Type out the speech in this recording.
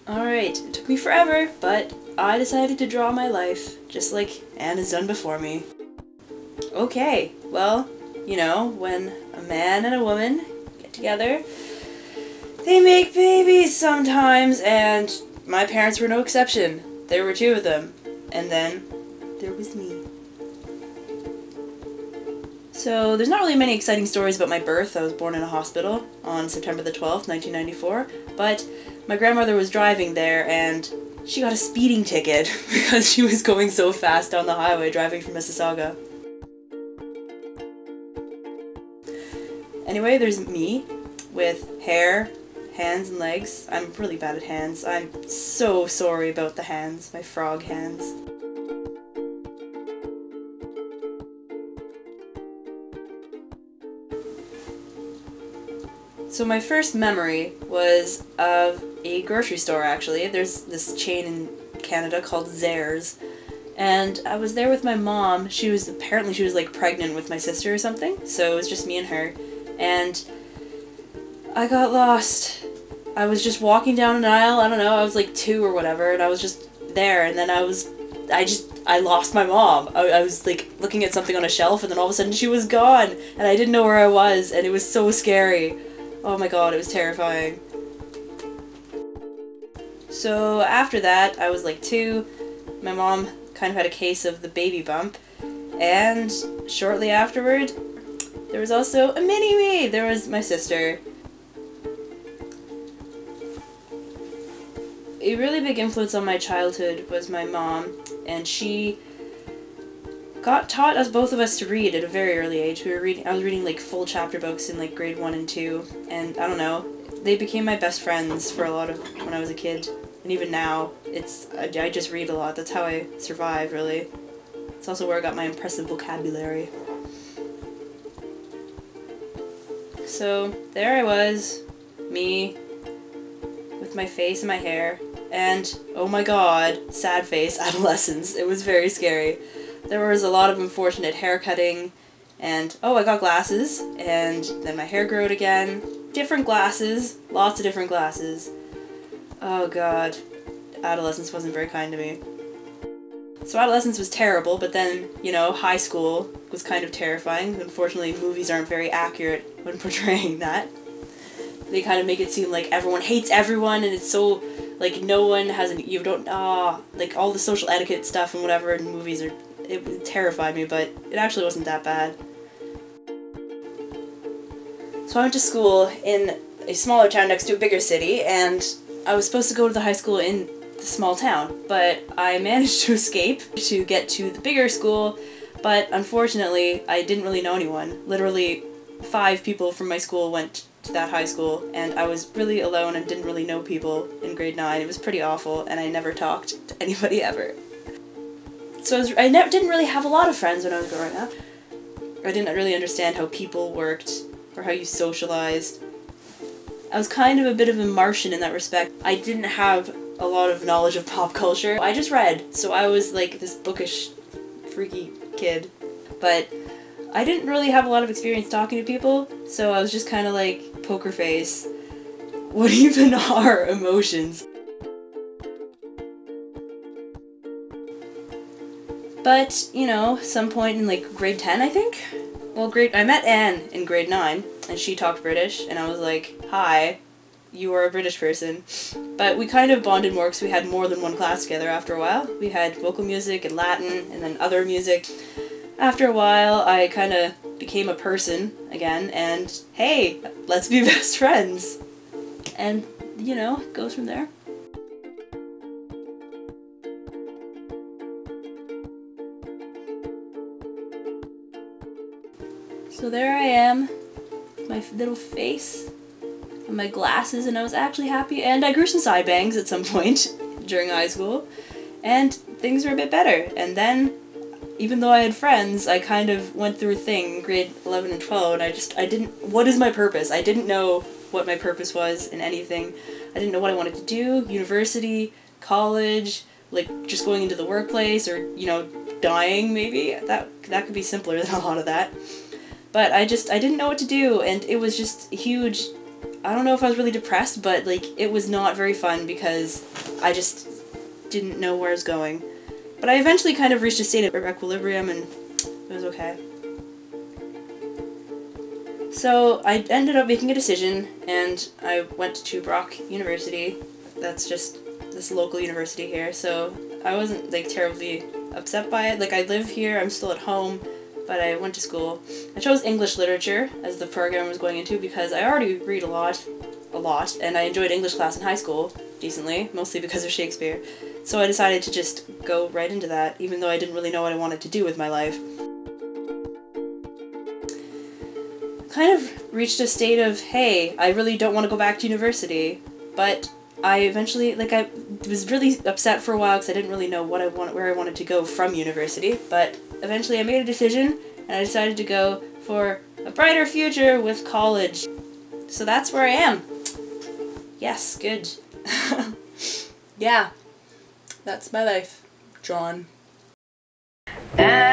Alright, it took me forever, but I decided to draw my life, just like Anne has done before me. Okay, well, you know, when a man and a woman get together, they make babies sometimes, and my parents were no exception. There were two of them, and then there was me. So there's not really many exciting stories about my birth. I was born in a hospital on September the 12th, 1994, but my grandmother was driving there and she got a speeding ticket because she was going so fast down the highway driving from Mississauga. Anyway, there's me with hair, hands and legs. I'm really bad at hands. I'm so sorry about the hands, my frog hands. So my first memory was of a grocery store, actually. There's this chain in Canada called Zehrs, and I was there with my mom. She was like pregnant with my sister or something, so it was just me and her, and I got lost. I was just walking down an aisle, I don't know, I was like 2 or whatever, and I was just there, and then I lost my mom. I was like looking at something on a shelf, and then all of a sudden she was gone, and I didn't know where I was, and it was so scary. Oh my god, it was terrifying. So after that, I was like 2, my mom kind of had a case of the baby bump, and shortly afterward, there was also a mini-me! There was my sister. A really big influence on my childhood was my mom, and she taught us both of us to read at a very early age. I was reading like full chapter books in like grade 1 and 2, and I don't know, they became my best friends for a lot of when I was a kid, and even now, I just read a lot. That's how I survive, really. It's also where I got my impressive vocabulary. So there I was, me, with my face and my hair, and oh my god, sad face, adolescence. It was very scary. There was a lot of unfortunate haircutting, and oh, I got glasses, and then my hair grew out again. Different glasses, lots of different glasses. Oh god, adolescence wasn't very kind to me. So adolescence was terrible, but then, you know, high school was kind of terrifying. Unfortunately, movies aren't very accurate when portraying that. They kind of make it seem like everyone hates everyone, and it's so, like, no one has like, all the social etiquette stuff and whatever in movies it terrified me, but it actually wasn't that bad. So I went to school in a smaller town next to a bigger city, and I was supposed to go to the high school in the small town, but I managed to escape to get to the bigger school, but unfortunately I didn't really know anyone. Literally 5 people from my school went to that high school, and I was really alone and didn't really know people in grade 9. It was pretty awful, and I never talked to anybody ever. So I didn't really have a lot of friends when I was growing up. I didn't really understand how people worked, or how you socialized. I was kind of a bit of a Martian in that respect. I didn't have a lot of knowledge of pop culture. I just read, so I was like this bookish, freaky kid. But I didn't really have a lot of experience talking to people, so I was just kind of like, poker face. What even are emotions? But, you know, some point in like grade 10, I think? Well, I met Anne in grade 9, and she talked British, and I was like, hi, you are a British person. But we kind of bonded more because we had more than one class together after a while. We had vocal music and Latin, and then other music. After a while, I kind of became a person again, and hey, let's be best friends. And, you know, it goes from there. So there I am, my little face, and my glasses, and I was actually happy, and I grew some side bangs at some point during high school, and things were a bit better. And then, even though I had friends, I kind of went through a thing in grade 11 and 12, and I didn't, what is my purpose? I didn't know what my purpose was in anything. I didn't know what I wanted to do, university, college, like just going into the workplace, or, you know, dying maybe. That could be simpler than a lot of that. But I didn't know what to do, and it was just a huge I don't know if I was really depressed, but like it was not very fun because I just didn't know where I was going. But I eventually kind of reached a state of equilibrium and it was okay. So I ended up making a decision and I went to Brock University. That's just this local university here, so I wasn't like terribly upset by it. Like I live here, I'm still at home, but I went to school. I chose English literature as the program I was going into because I already read a lot, and I enjoyed English class in high school decently, mostly because of Shakespeare. So I decided to just go right into that, even though I didn't really know what I wanted to do with my life. Kind of reached a state of, hey, I really don't want to go back to university, but I eventually, like, I was really upset for a while because I didn't really know where I wanted to go from university, but eventually I made a decision and I decided to go for a brighter future with college. So that's where I am. Yes, good. Yeah, that's my life, John. And